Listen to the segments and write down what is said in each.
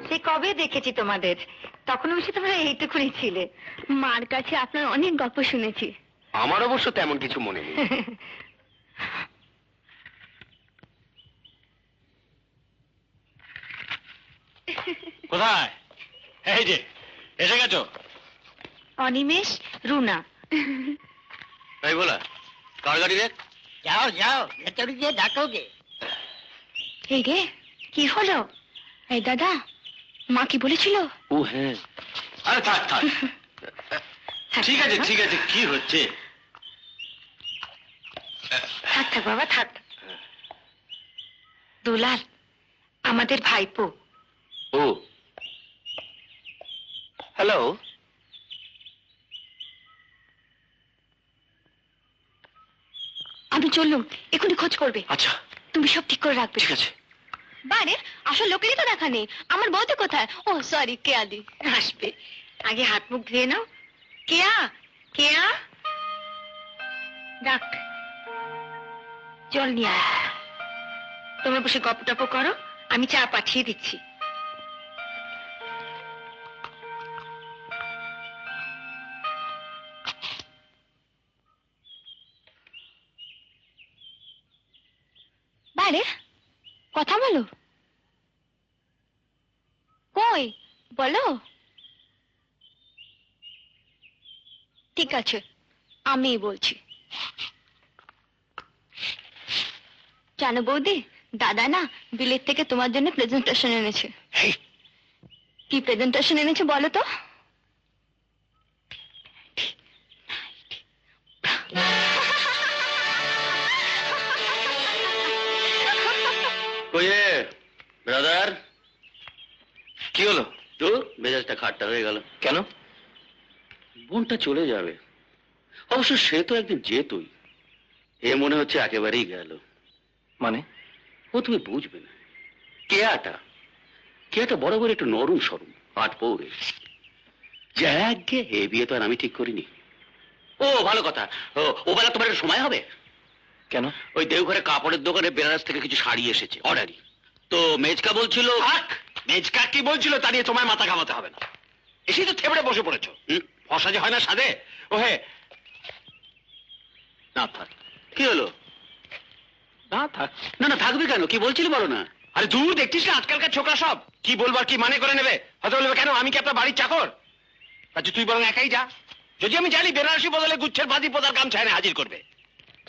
সে কবে দেখেছি তোমাদের, তখন অবশ্য তোমরা এইটুকুনি ছিলে। মার কাছে আপনার অনেক গল্প শুনেছি। আমার অবশ্য তেমন কিছু মনে নেই। কোথায়? এই যে এসে গেছো। অনিমেষ, রুনা। তাই বলা, কার গাড়ি রে? যাও যাও, ভেতরে গিয়ে ডাকোগে। এই রে, কি হলো? এই দাদা, মা কি বলেছিল? ও হ্যাঁ। আরে থাক থাক, থাক, ঠিক আছে থাক, ঠিক আছে, কি হচ্ছে? থাক থাক বাবা থাক। দুলাল আমাদের ভাইপো। ও হ্যালো। আমি চললুম, এখনই খোঁজ করবে। আচ্ছা তুমি সব ঠিক করে রাখবে। ঠিক আছে। বারে আসল লোকেরই তো দেখা নেই, আমার বউ তো কোথায়? ও সরি, কেয়া দি আসবে। আগে হাত মুখ ধুয়ে নাও। কেয়া, কেয়া ডাক, জল নিয়ে আয়। তোমরা বসে গপ টপ করো, আমি চা পাঠিয়ে দিচ্ছি। বাইরে কথা বলো। কই বলো। ঠিক আছে, আমি বলছি। জানো বৌদি, দাদা না বিলেত থেকে তোমার জন্য প্রেজেন্টেশন এনেছে। কি প্রেজেন্টেশন এনেছে বলো তো? কইয়ে ব্রাদার, কি হলো? তো মেজাজটা খাট্টা হয়ে গেল কেন? বোনটা চলে যাবে, অবশ্য সে তো একদিন যেতই। এ মনে হচ্ছে একেবারেই গেল। মানে? ও তুমি বুঝবে না। কেয়াটা কেয়াটা বরাবর একটু নরম সরম, আট পৌরে। এ বিয়ে তো আর আমি ঠিক করিনি। ও ভালো কথা, ও বেলা তোমার একটু সময় হবে? কেন? ওই দেওঘরে কাপড়ের দোকানে বেনারস থেকে কিছু শাড়ি এসেছে, অর্ডারই। তো মেজকা বলছিল। মেজকা কি বলছিল তা নিয়ে তোমায় মাথা ঘামাতে হবে না। এসেই তো থেবড়ে বসে পড়েছো। ফসা যে হয় না সাদে। ও হে না থাক। কি হলো? না থাক। না না থাকবে কেন, কি বলছিল বলো না। আরে দূর, দেখছিস না আজকালকার ছোকরা সব কি বলবার কি মানে করে নেবে। হয়তো বলবে কেন আমি কি আপনার বাড়ির চাকর? আচ্ছা তুই বরং একাই যা। যদি আমি জানি বেনারসি বদলে গুচ্ছের ভাজি পোদার গামছা এনে হাজির করবে।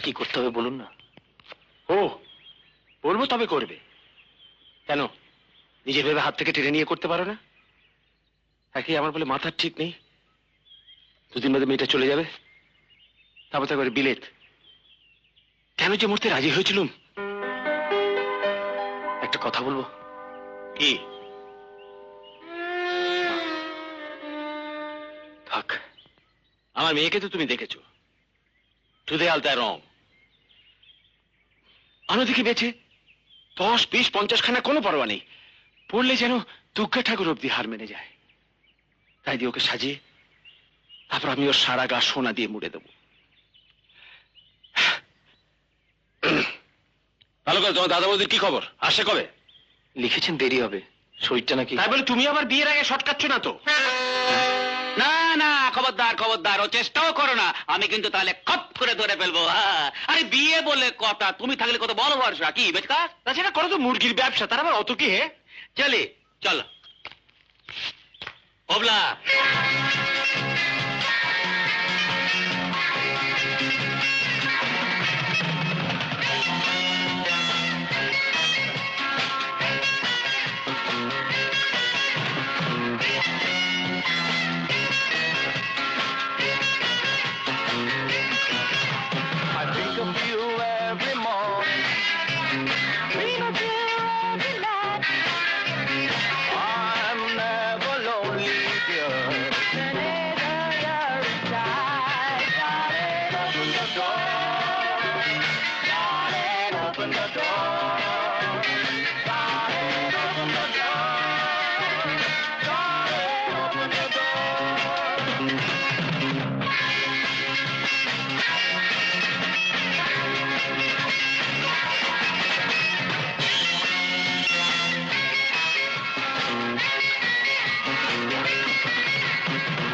কি করতে হবে বলুন না। ও বলবো তবে করবে। কেন নিজের ভেবে হাত থেকে টেনে নিয়ে করতে পারো না? একই আমার বলে মাথার ঠিক নেই। দুদিন বাদে মেয়েটা চলে যাবে, তারপর তো একবারে বিলেত। কেন যে মরতে রাজি হয়েছিলুম। একটা কথা বলবো? কি? থাক, আমার মেয়েকে তো তুমি দেখেছো। টুদে আলতায় রং। অন্যদিকে বেঁচে 10, 20, 50 খানা কোনো পরোয়া নেই। পড়লে যেন দুর্গা ঠাকুর অব্দি হার মেনে যায়। তাই দিয়ে ওকে সাজিয়ে তারপর আমি ওর সারা গা সোনা দিয়ে মুড়ে দেবো। ভালো করে, তোমার দাদা বৌদির কি খবর? আসে কবে? লিখেছেন দেরি হবে, শরীরটা নাকি। তাই বলে তুমি আবার বিয়ের আগে শর্টকাচ্ছ না তো? না না খবরদার খবরদার, ও চেষ্টাও করো না, আমি কিন্তু তাহলে খপ করে ধরে ফেলবো। আরে বিয়ে বলে কথা, তুমি থাকলে কত বড় ভরসা। কি বেচকা? তাছাড়া করো তো মুরগির ব্যবসা, তার আবার অত কি হে? চলে চল ওবলা।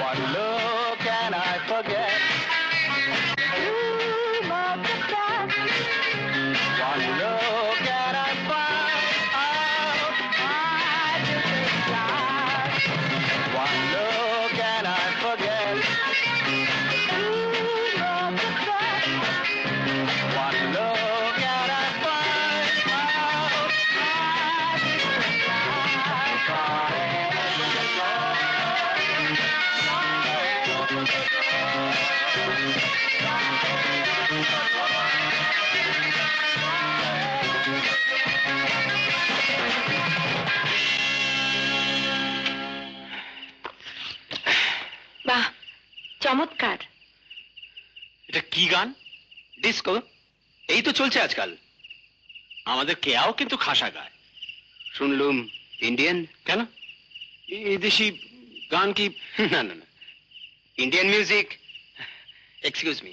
One look and I forget. One look and I find out I just fly. One look and I forget. One look and I find out I just বাহ, চমৎকার। এটা কি গান? ডিস্কো? এই তো চলছে আজকাল। আমাদের কেয়াও কিন্তু খাসা গায়। শুনলুম ইন্ডিয়ান। কেন? এই দেশি গান কি? না না না, ইন্ডিয়ান মিউজিক। এক্সকিউজ মি,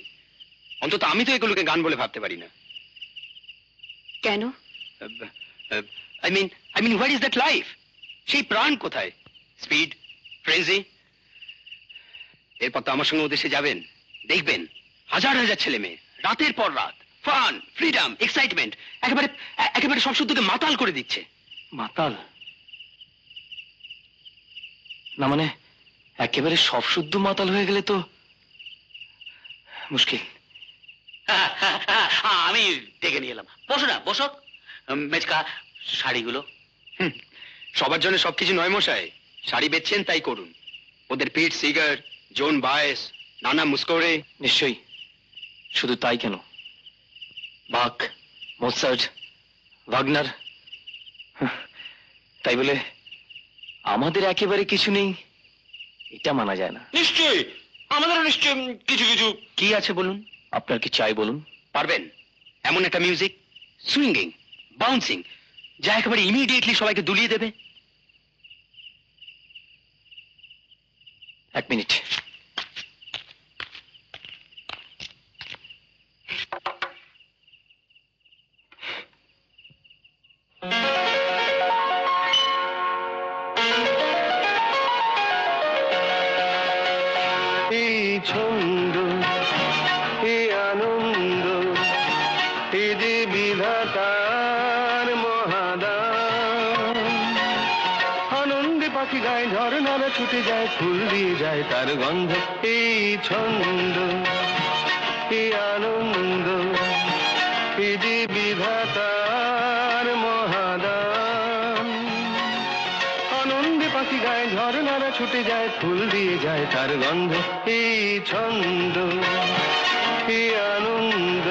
অন্তত আমি তো এগুলোকে গান বলে ভাবতে পারি না। কেন? I mean what is that life? সেই প্রাণ কোথায়? স্পিড, ফ্রেজি। এরপর তো আমার সঙ্গে ওদেশে যাবেন, দেখবেন হাজার হাজার ছেলে মেয়ে রাতের পর রাত ফান, ফ্রিডম, এক্সাইটমেন্ট একেবারে সব শুদ্ধকে মাতাল করে দিচ্ছে। মাতাল না মানে একেবারে সব শুদ্ধ মাতাল হয়ে গেলে তো মুশকিল। আমি ডেকে নিয়ে এলাম। বসো না, বসো। মেচকা, শাড়িগুলো। সবার জন্য সবকিছু নয় মশাই। শাড়ি বেচছেন তাই করুন। ওদের পিট সিগার, জোন বায়েস, নানা মুস্কোরে। নিশ্চয়ই। শুধু তাই কেন, বাক, মোৎসার্ট, ওয়াগনার। তাই বলে আমাদের একেবারে কিছু নেই এটা মানা যায় না। নিশ্চয়ই আমাদেরও নিশ্চয় কিছু কিছু। কি আছে বলুন? আপনার কি চাই বলুন? পারবেন এমন একটা মিউজিক, সুইঙ্গিং, বাউন্সিং, যা একেবারে ইমিডিয়েটলি সবাইকে দুলিয়ে দেবে? এক মিনিট। এই ছন্দ, এই আনন্দ, এই যে বিধাতার মহাদান। আনন্দে পাখি গায়ে, ঝরনারা ছুটে যায়, ফুল দিয়ে যায় তার গন্ধ। এই ছন্দ, এই আনন্দ, এই যে বিধাতার মহাদান। আনন্দে পাখি গায়ে, ঝরনারা ছুটে যায়, ফুল দিয়ে যায় তার গন্ধ। এই ছন্দ, এই আনন্দ,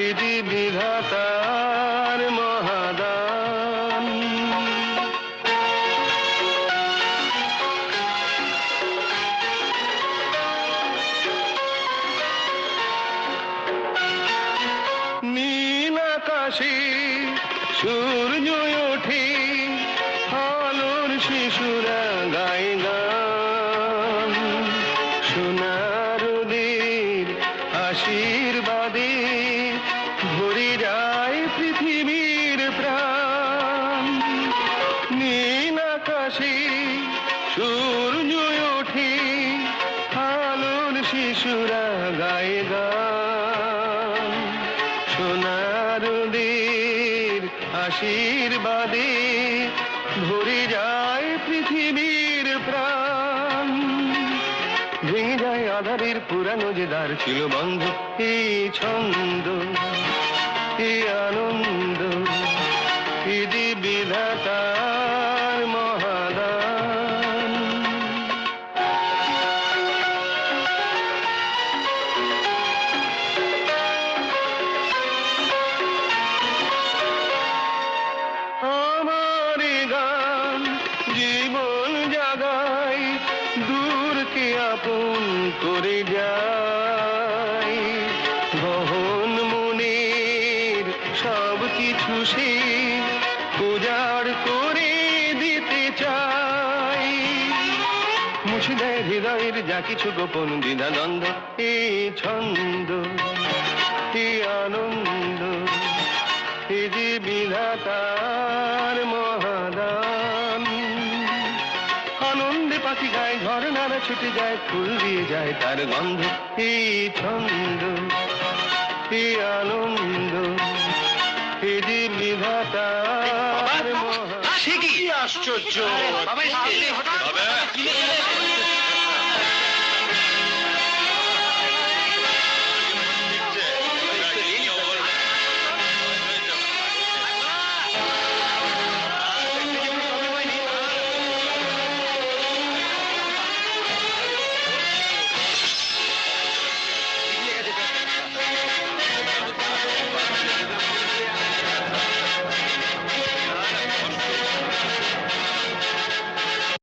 এই যে বিধাতার মহাদান। নীল আকাশে সূর্য ওঠে, আলোর শিশুরা গায়ে গান। সোনার দের আশীর্বাদে ভরে যায় পৃথিবীর প্রাণ। নীল আকাশে সূর্য ওঠে, আলোর শিশুরা গায়ে গান। সোনার দের আশীর্বাদে ভরে যায় পৃথিবীর প্রাণ। ভেঙে যায় আধারের পুরানো যে দ্বার ছিল বন্ধ। এই ছন্দ, এই আনন্দ, এই যে বিধাতার মহাদান। আমার গান জীবন জাগায়, দূরকে আপন করে যায়। গহন মনের সব কিছু সে উজাড় করে দিতে চাই। মুছে দেয় হৃদয়ের যা কিছু গোপন দ্বিধাদ্বন্দ্ব। এই ছন্দ, এই আনন্দ, এই যে বিধাতার মহাদান। আনন্দে পাখি পাখি গায় ঝর্ণারা ছুটে যায় ফুল দিয়ে যায় তার গন্ধ এই ছন্দ এই আনন্দ এই যে বিধাতার মহা সে কি আশ্চর্য বাবা,